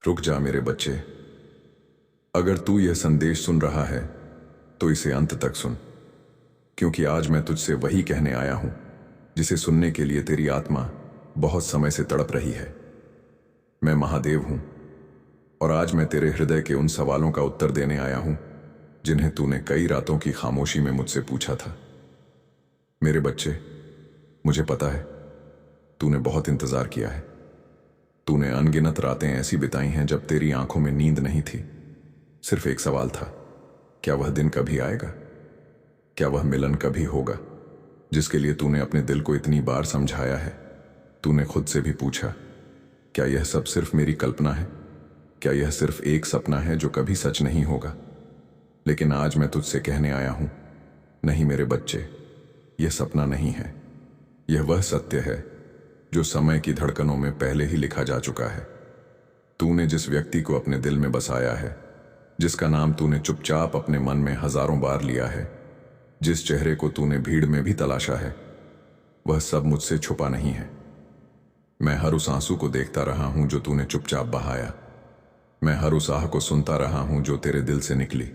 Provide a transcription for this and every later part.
रुक जा मेरे बच्चे। अगर तू यह संदेश सुन रहा है तो इसे अंत तक सुन, क्योंकि आज मैं तुझसे वही कहने आया हूं जिसे सुनने के लिए तेरी आत्मा बहुत समय से तड़प रही है। मैं महादेव हूं और आज मैं तेरे हृदय के उन सवालों का उत्तर देने आया हूं जिन्हें तूने कई रातों की खामोशी में मुझसे पूछा था। मेरे बच्चे, मुझे पता है तूने बहुत इंतजार किया है। तूने अनगिनत रातें ऐसी बिताई हैं जब तेरी आंखों में नींद नहीं थी। सिर्फ एक सवाल था, क्या वह दिन कभी आएगा? क्या वह मिलन कभी होगा जिसके लिए तूने अपने दिल को इतनी बार समझाया है? तूने खुद से भी पूछा, क्या यह सब सिर्फ मेरी कल्पना है? क्या यह सिर्फ एक सपना है जो कभी सच नहीं होगा? लेकिन आज मैं तुझसे कहने आया हूं, नहीं मेरे बच्चे, यह सपना नहीं है। यह वह सत्य है जो समय की धड़कनों में पहले ही लिखा जा चुका है। तूने जिस व्यक्ति को अपने दिल में बसाया है, जिसका नाम तूने चुपचाप अपने मन में हजारों बार लिया है, जिस चेहरे को तूने भीड़ में भी तलाशा है, वह सब मुझसे छुपा नहीं है। मैं हर उस आंसू को देखता रहा हूं जो तूने चुपचाप बहाया। मैं हर उस आह को सुनता रहा हूं जो तेरे दिल से निकली,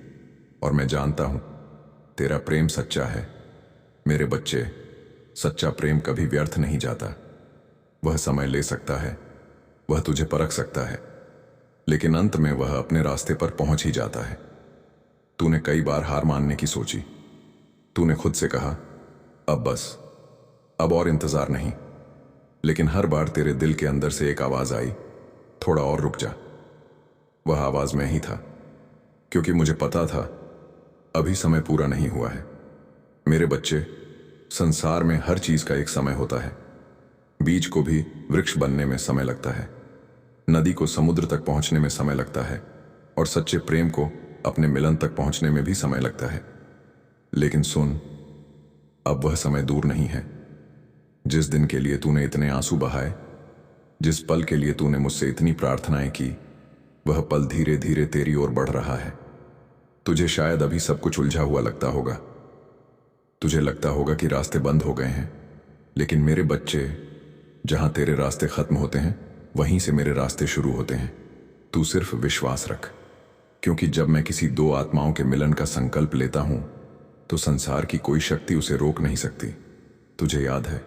और मैं जानता हूं तेरा प्रेम सच्चा है। मेरे बच्चे, सच्चा प्रेम कभी व्यर्थ नहीं जाता। वह समय ले सकता है, वह तुझे परख सकता है, लेकिन अंत में वह अपने रास्ते पर पहुंच ही जाता है। तूने कई बार हार मानने की सोची। तूने खुद से कहा, अब बस, अब और इंतजार नहीं। लेकिन हर बार तेरे दिल के अंदर से एक आवाज आई, थोड़ा और रुक जा। वह आवाज मैं ही था, क्योंकि मुझे पता था अभी समय पूरा नहीं हुआ है। मेरे बच्चे, संसार में हर चीज का एक समय होता है। बीज को भी वृक्ष बनने में समय लगता है, नदी को समुद्र तक पहुंचने में समय लगता है, और सच्चे प्रेम को अपने मिलन तक पहुंचने में भी समय लगता है। लेकिन सुन, अब वह समय दूर नहीं है। जिस दिन के लिए तूने इतने आंसू बहाए, जिस पल के लिए तूने मुझसे इतनी प्रार्थनाएं की, वह पल धीरे धीरे तेरी ओर बढ़ रहा है। तुझे शायद अभी सब कुछ उलझा हुआ लगता होगा। तुझे लगता होगा कि रास्ते बंद हो गए हैं, लेकिन मेरे बच्चे, जहां तेरे रास्ते खत्म होते हैं वहीं से मेरे रास्ते शुरू होते हैं। तू सिर्फ विश्वास रख, क्योंकि जब मैं किसी दो आत्माओं के मिलन का संकल्प लेता हूं तो संसार की कोई शक्ति उसे रोक नहीं सकती। तुझे याद है,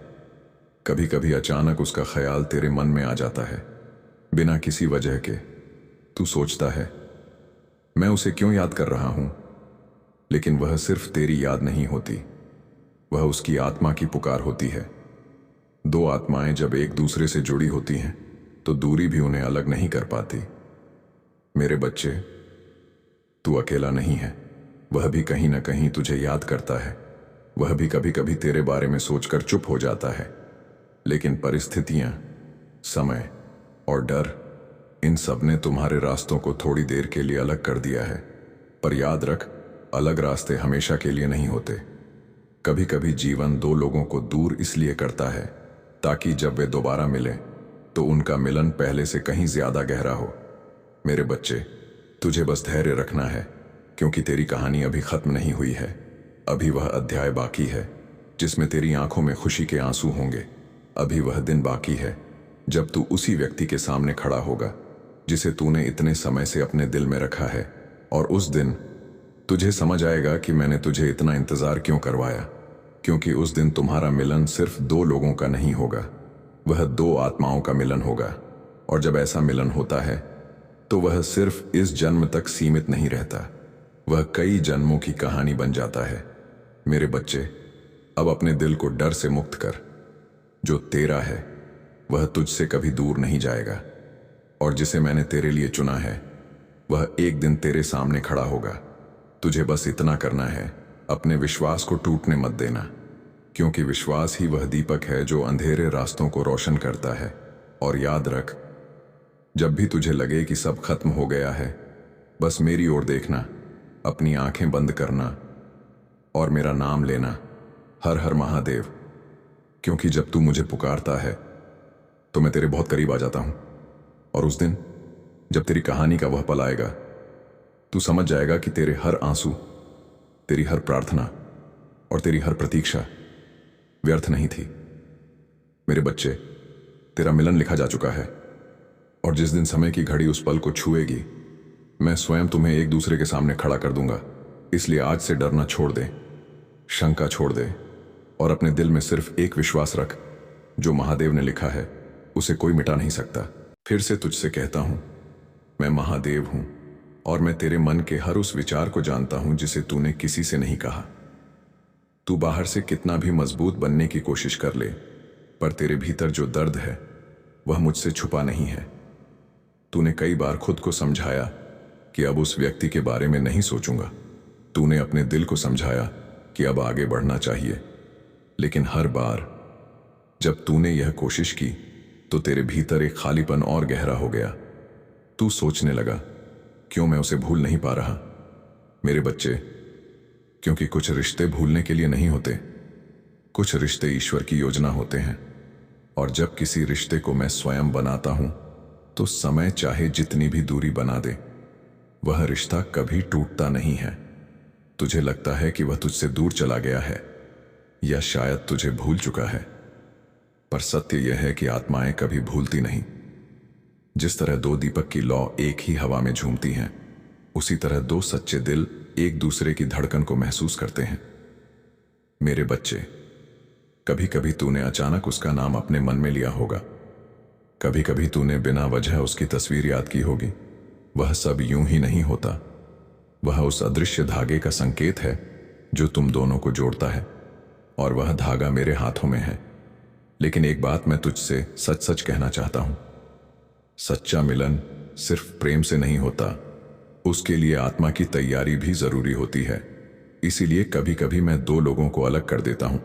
कभी कभी अचानक उसका ख्याल तेरे मन में आ जाता है, बिना किसी वजह के। तू सोचता है, मैं उसे क्यों याद कर रहा हूं? लेकिन वह सिर्फ तेरी याद नहीं होती, वह उसकी आत्मा की पुकार होती है। दो आत्माएं जब एक दूसरे से जुड़ी होती हैं तो दूरी भी उन्हें अलग नहीं कर पाती। मेरे बच्चे, तू अकेला नहीं है। वह भी कहीं ना कहीं तुझे याद करता है। वह भी कभी कभी तेरे बारे में सोचकर चुप हो जाता है। लेकिन परिस्थितियां, समय और डर, इन सब ने तुम्हारे रास्तों को थोड़ी देर के लिए अलग कर दिया है। पर याद रख, अलग रास्ते हमेशा के लिए नहीं होते। कभी कभी जीवन दो लोगों को दूर इसलिए करता है ताकि जब वे दोबारा मिलें तो उनका मिलन पहले से कहीं ज्यादा गहरा हो। मेरे बच्चे, तुझे बस धैर्य रखना है, क्योंकि तेरी कहानी अभी खत्म नहीं हुई है। अभी वह अध्याय बाकी है जिसमें तेरी आंखों में खुशी के आंसू होंगे। अभी वह दिन बाकी है जब तू उसी व्यक्ति के सामने खड़ा होगा जिसे तूने इतने समय से अपने दिल में रखा है। और उस दिन तुझे समझ आएगा कि मैंने तुझे इतना इंतजार क्यों करवाया। क्योंकि उस दिन तुम्हारा मिलन सिर्फ दो लोगों का नहीं होगा, वह दो आत्माओं का मिलन होगा। और जब ऐसा मिलन होता है तो वह सिर्फ इस जन्म तक सीमित नहीं रहता, वह कई जन्मों की कहानी बन जाता है। मेरे बच्चे, अब अपने दिल को डर से मुक्त कर। जो तेरा है वह तुझसे कभी दूर नहीं जाएगा, और जिसे मैंने तेरे लिए चुना है वह एक दिन तेरे सामने खड़ा होगा। तुझे बस इतना करना है, अपने विश्वास को टूटने मत देना, क्योंकि विश्वास ही वह दीपक है जो अंधेरे रास्तों को रोशन करता है। और याद रख, जब भी तुझे लगे कि सब खत्म हो गया है, बस मेरी ओर देखना, अपनी आंखें बंद करना और मेरा नाम लेना, हर हर महादेव। क्योंकि जब तू मुझे पुकारता है तो मैं तेरे बहुत करीब आ जाता हूं। और उस दिन जब तेरी कहानी का वह पल आएगा, तू समझ जाएगा कि तेरे हर आंसू, तेरी हर प्रार्थना और तेरी हर प्रतीक्षा व्यर्थ नहीं थी। मेरे बच्चे, तेरा मिलन लिखा जा चुका है। और जिस दिन समय की घड़ी उस पल को छुएगी, मैं स्वयं तुम्हें एक दूसरे के सामने खड़ा कर दूंगा। इसलिए आज से डरना छोड़ दे, शंका छोड़ दे और अपने दिल में सिर्फ एक विश्वास रख, जो महादेव ने लिखा है उसे कोई मिटा नहीं सकता। फिर से तुझसे कहता हूं, मैं महादेव हूं और मैं तेरे मन के हर उस विचार को जानता हूं जिसे तूने किसी से नहीं कहा। तू बाहर से कितना भी मजबूत बनने की कोशिश कर ले, पर तेरे भीतर जो दर्द है वह मुझसे छुपा नहीं है। तूने कई बार खुद को समझाया कि अब उस व्यक्ति के बारे में नहीं सोचूंगा। तूने अपने दिल को समझाया कि अब आगे बढ़ना चाहिए, लेकिन हर बार जब तूने यह कोशिश की तो तेरे भीतर एक खालीपन और गहरा हो गया। तू सोचने लगा, क्यों मैं उसे भूल नहीं पा रहा। मेरे बच्चे, क्योंकि कुछ रिश्ते भूलने के लिए नहीं होते, कुछ रिश्ते ईश्वर की योजना होते हैं। और जब किसी रिश्ते को मैं स्वयं बनाता हूं तो समय चाहे जितनी भी दूरी बना दे, वह रिश्ता कभी टूटता नहीं है। तुझे लगता है कि वह तुझसे दूर चला गया है या शायद तुझे भूल चुका है, पर सत्य यह है कि आत्माएं कभी भूलती नहीं। जिस तरह दो दीपक की लौ एक ही हवा में झूमती हैं, उसी तरह दो सच्चे दिल एक दूसरे की धड़कन को महसूस करते हैं। मेरे बच्चे, कभी कभी तूने अचानक उसका नाम अपने मन में लिया होगा, कभी कभी तूने बिना वजह उसकी तस्वीर याद की होगी। वह सब यूं ही नहीं होता, वह उस अदृश्य धागे का संकेत है जो तुम दोनों को जोड़ता है, और वह धागा मेरे हाथों में है। लेकिन एक बात मैं तुझसे सच सच कहना चाहता हूं, सच्चा मिलन सिर्फ प्रेम से नहीं होता, उसके लिए आत्मा की तैयारी भी जरूरी होती है। इसीलिए कभी कभी मैं दो लोगों को अलग कर देता हूं,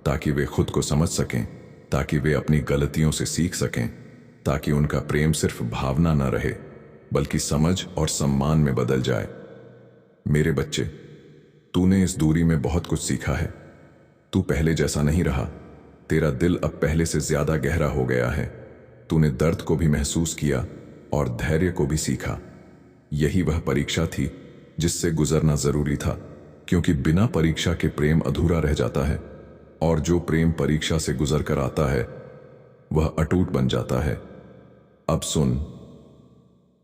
ताकि वे खुद को समझ सकें, ताकि वे अपनी गलतियों से सीख सकें, ताकि उनका प्रेम सिर्फ भावना न रहे बल्कि समझ और सम्मान में बदल जाए। मेरे बच्चे, तूने इस दूरी में बहुत कुछ सीखा है। तू पहले जैसा नहीं रहा, तेरा दिल अब पहले से ज्यादा गहरा हो गया है। तूने दर्द को भी महसूस किया और धैर्य को भी सीखा। यही वह परीक्षा थी जिससे गुजरना जरूरी था, क्योंकि बिना परीक्षा के प्रेम अधूरा रह जाता है, और जो प्रेम परीक्षा से गुजर कर आता है वह अटूट बन जाता है। अब सुन,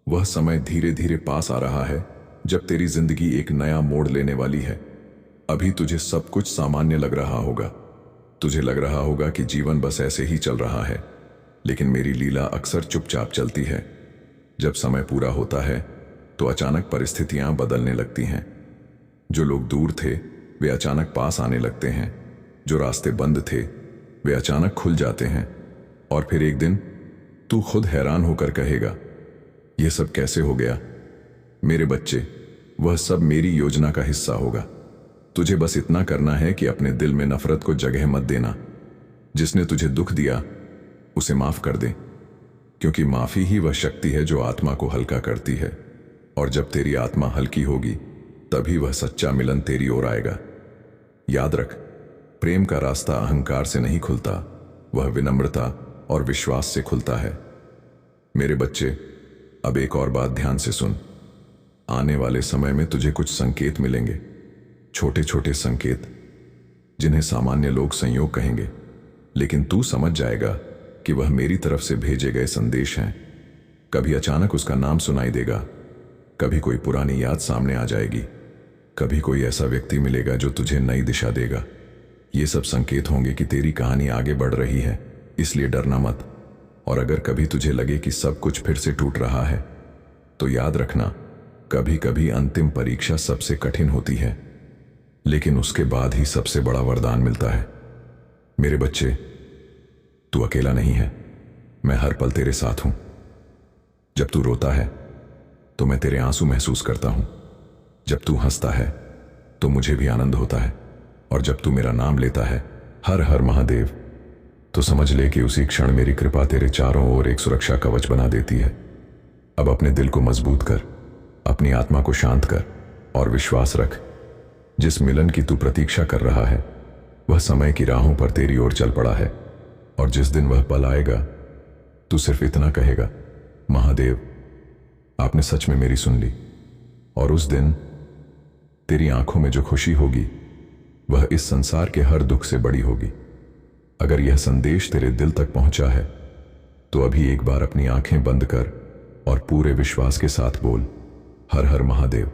वह समय धीरे धीरे पास आ रहा है जब तेरी जिंदगी एक नया मोड़ लेने वाली है। अभी तुझे सब कुछ सामान्य लग रहा होगा, तुझे लग रहा होगा कि जीवन बस ऐसे ही चल रहा है, लेकिन मेरी लीला अक्सर चुपचाप चलती है। जब समय पूरा होता है तो अचानक परिस्थितियां बदलने लगती हैं। जो लोग दूर थे वे अचानक पास आने लगते हैं, जो रास्ते बंद थे वे अचानक खुल जाते हैं, और फिर एक दिन तू खुद हैरान होकर कहेगा, यह सब कैसे हो गया। मेरे बच्चे, वह सब मेरी योजना का हिस्सा होगा। तुझे बस इतना करना है कि अपने दिल में नफरत को जगह मत देना। जिसने तुझे दुख दिया उसे माफ कर दे, क्योंकि माफी ही वह शक्ति है जो आत्मा को हल्का करती है, और जब तेरी आत्मा हल्की होगी तभी वह सच्चा मिलन तेरी ओर आएगा। याद रख, प्रेम का रास्ता अहंकार से नहीं खुलता, वह विनम्रता और विश्वास से खुलता है। मेरे बच्चे, अब एक और बात ध्यान से सुन। आने वाले समय में तुझे कुछ संकेत मिलेंगे, छोटे छोटे संकेत जिन्हें सामान्य लोग संयोग कहेंगे, लेकिन तू समझ जाएगा कि वह मेरी तरफ से भेजे गए संदेश हैं। कभी अचानक उसका नाम सुनाई देगा, कभी कोई पुरानी याद सामने आ जाएगी, कभी कोई ऐसा व्यक्ति मिलेगा जो तुझे नई दिशा देगा। ये सब संकेत होंगे कि तेरी कहानी आगे बढ़ रही है, इसलिए डरना मत। और अगर कभी तुझे लगे कि सब कुछ फिर से टूट रहा है, तो याद रखना, कभी कभी अंतिम परीक्षा सबसे कठिन होती है, लेकिन उसके बाद ही सबसे बड़ा वरदान मिलता है। मेरे बच्चे, तू अकेला नहीं है, मैं हर पल तेरे साथ हूं। जब तू रोता है तो मैं तेरे आंसू महसूस करता हूं, जब तू हंसता है तो मुझे भी आनंद होता है, और जब तू मेरा नाम लेता है, हर हर महादेव, तो समझ ले कि उसी क्षण मेरी कृपा तेरे चारों ओर एक सुरक्षा कवच बना देती है। अब अपने दिल को मजबूत कर, अपनी आत्मा को शांत कर और विश्वास रख, जिस मिलन की तू प्रतीक्षा कर रहा है वह समय की राहों पर तेरी ओर चल पड़ा है। और जिस दिन वह पल आएगा, तू सिर्फ इतना कहेगा, महादेव, आपने सच में मेरी सुन ली। और उस दिन तेरी आंखों में जो खुशी होगी वह इस संसार के हर दुख से बड़ी होगी। अगर यह संदेश तेरे दिल तक पहुंचा है तो अभी एक बार अपनी आंखें बंद कर और पूरे विश्वास के साथ बोल, हर हर महादेव।